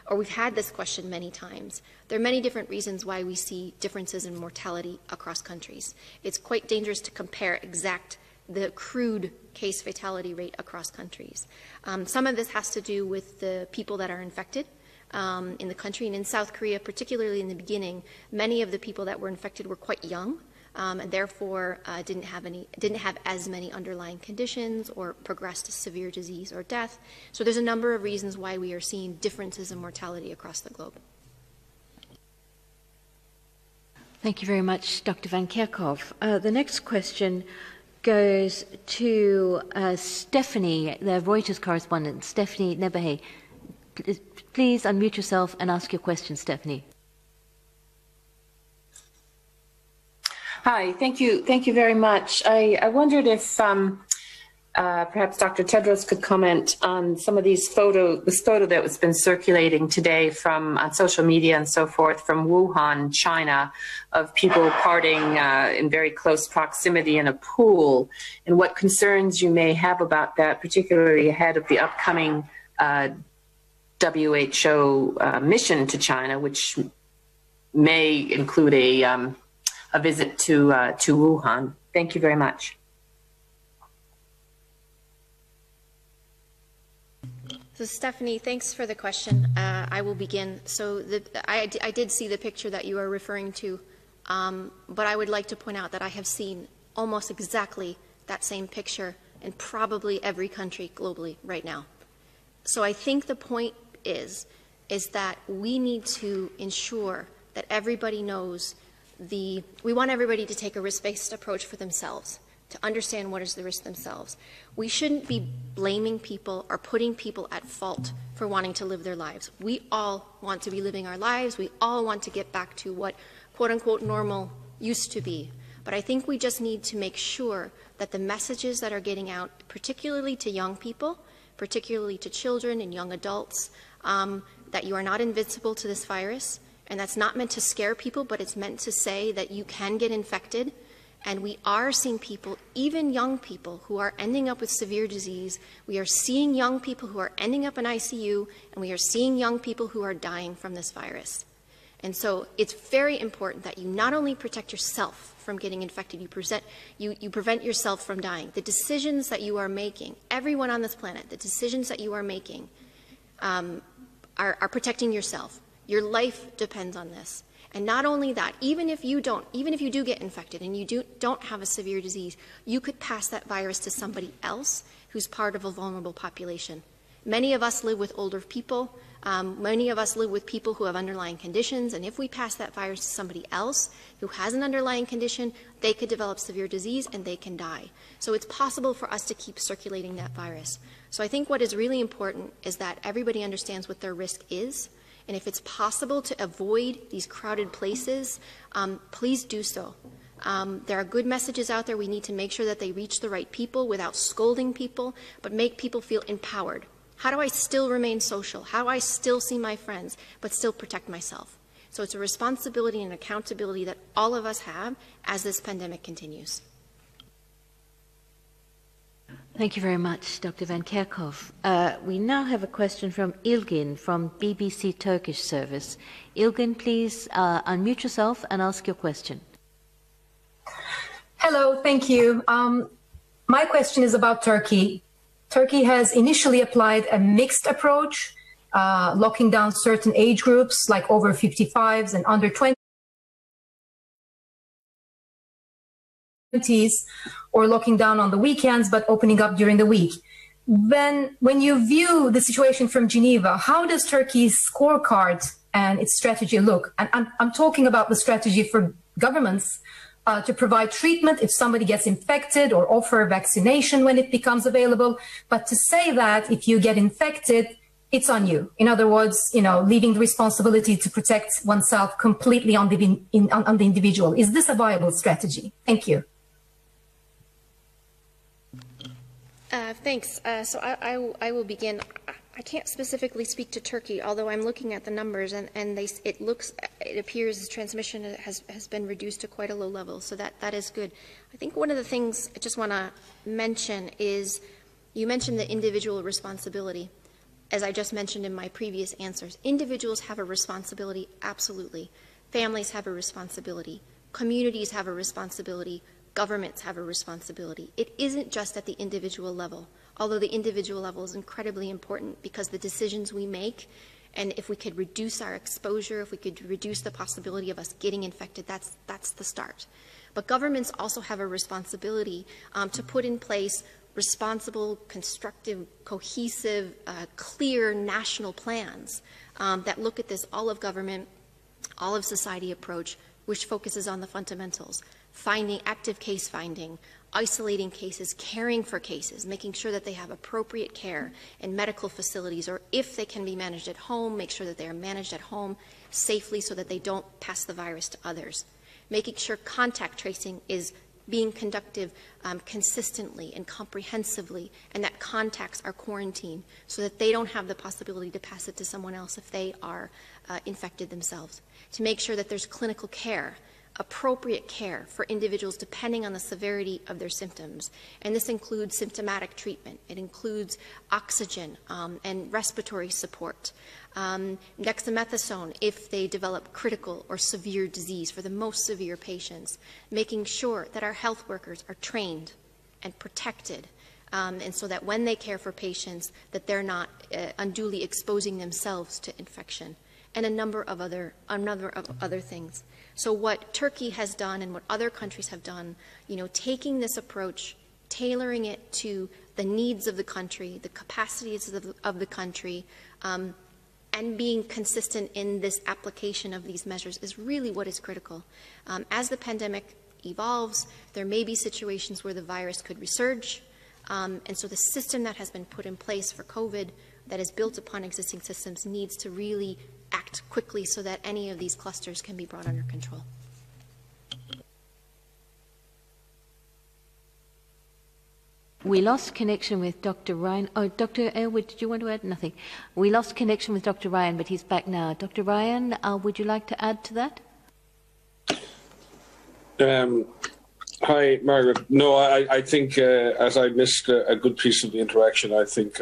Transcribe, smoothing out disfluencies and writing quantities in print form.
or we've had this question many times. There are many different reasons why we see differences in mortality across countries. It's quite dangerous to compare the crude case fatality rate across countries. Some of this has to do with the people that are infected in the country, and in South Korea, particularly in the beginning, many of the people that were infected were quite young. And therefore didn't have as many underlying conditions or progressed to severe disease or death. So there's a number of reasons why we are seeing differences in mortality across the globe. Thank you very much, Dr. Van Kerkhove. The next question goes to Stephanie, the Reuters correspondent, Stephanie Nebahay. Please unmute yourself and ask your question, Stephanie. Hi, thank you very much. I wondered if perhaps Dr. Tedros could comment on some of this photo that has been circulating today on social media and so forth from Wuhan, China, of people partying in very close proximity in a pool, and what concerns you may have about that, particularly ahead of the upcoming WHO mission to China, which may include a visit to Wuhan. Thank you very much. So Stephanie, thanks for the question. I will begin. So I did see the picture that you are referring to, but I would like to point out that I have seen almost exactly that same picture in probably every country globally right now. So I think the point is that we need to ensure that everybody knows we want everybody to take a risk-based approach for themselves, to understand what is the risk themselves. We shouldn't be blaming people or putting people at fault for wanting to live their lives. We all want to be living our lives. We all want to get back to what quote-unquote normal used to be. But I think we just need to make sure that the messages that are getting out, particularly to young people, particularly to children and young adults, that you are not invincible to this virus. And that's not meant to scare people, but it's meant to say that you can get infected. And we are seeing people, even young people, who are ending up with severe disease. We are seeing young people who are ending up in ICU, and we are seeing young people who are dying from this virus. And so it's very important that you not only protect yourself from getting infected, you prevent yourself from dying. The decisions that you are making, everyone on this planet, the decisions that you are making are protecting yourself. Your life depends on this. And not only that, even if you do get infected and you don't have a severe disease, you could pass that virus to somebody else who's part of a vulnerable population. Many of us live with older people. Many of us live with people who have underlying conditions. And if we pass that virus to somebody else who has an underlying condition, they could develop severe disease and they can die. So it's possible for us to keep circulating that virus. So I think what is really important is that everybody understands what their risk is. And if it's possible to avoid these crowded places, please do so. There are good messages out there. We need to make sure that they reach the right people without scolding people, but make people feel empowered. How do I still remain social? How do I still see my friends, but still protect myself? So it's a responsibility and accountability that all of us have as this pandemic continues. Thank you very much, Dr. Van Kerkhove. We now have a question from Ilgin from BBC Turkish Service. Ilgin, please unmute yourself and ask your question. Hello, thank you. My question is about Turkey. Turkey has initially applied a mixed approach, locking down certain age groups like over 55s and under 20s, or locking down on the weekends but opening up during the week. When you view the situation from Geneva, how does Turkey's scorecard and its strategy look? And I'm talking about the strategy for governments to provide treatment if somebody gets infected or offer vaccination when it becomes available, but to say that if you get infected, it's on you. In other words, leaving the responsibility to protect oneself completely on the individual. Is this a viable strategy? Thank you. Thanks. So I will begin. I can't specifically speak to Turkey, although I'm looking at the numbers, and it appears transmission has been reduced to quite a low level, so that is good. I think one of the things I just want to mention is, you mentioned the individual responsibility. as I just mentioned in my previous answers, individuals have a responsibility, absolutely. Families have a responsibility. Communities have a responsibility. Governments have a responsibility. It isn't just at the individual level, although the individual level is incredibly important because the decisions we make, and if we could reduce our exposure, if we could reduce the possibility of us getting infected, that's the start. But governments also have a responsibility to put in place responsible, constructive, cohesive, clear national plans that look at this all-of-government, all-of-society approach, which focuses on the fundamentals, finding active case finding, isolating cases, caring for cases, making sure that they have appropriate care in medical facilities, or if they can be managed at home, make sure that they are managed at home safely so that they don't pass the virus to others. Making sure contact tracing is being conducted consistently and comprehensively, and that contacts are quarantined so that they don't have the possibility to pass it to someone else if they are infected themselves. To make sure that there's clinical care, appropriate care for individuals depending on the severity of their symptoms. And this includes symptomatic treatment. It includes oxygen and respiratory support. Dexamethasone if they develop critical or severe disease for the most severe patients. Making sure that our health workers are trained and protected. And so that when they care for patients, that they're not unduly exposing themselves to infection. And a number of other things. So what Turkey has done and what other countries have done, taking this approach, tailoring it to the needs of the country, the capacities of the country, and being consistent in this application of these measures is really what is critical. As the pandemic evolves, there may be situations where the virus could resurge, and so the system that has been put in place for COVID that is built upon existing systems needs to really act quickly so that any of these clusters can be brought under control. We lost connection with Dr. Ryan. Oh, Dr. Aylward, did you want to add? Nothing. We lost connection with Dr. Ryan, but he's back now. Dr. Ryan, would you like to add to that? Hi, Margaret. No, I think as I missed a good piece of the interaction, I think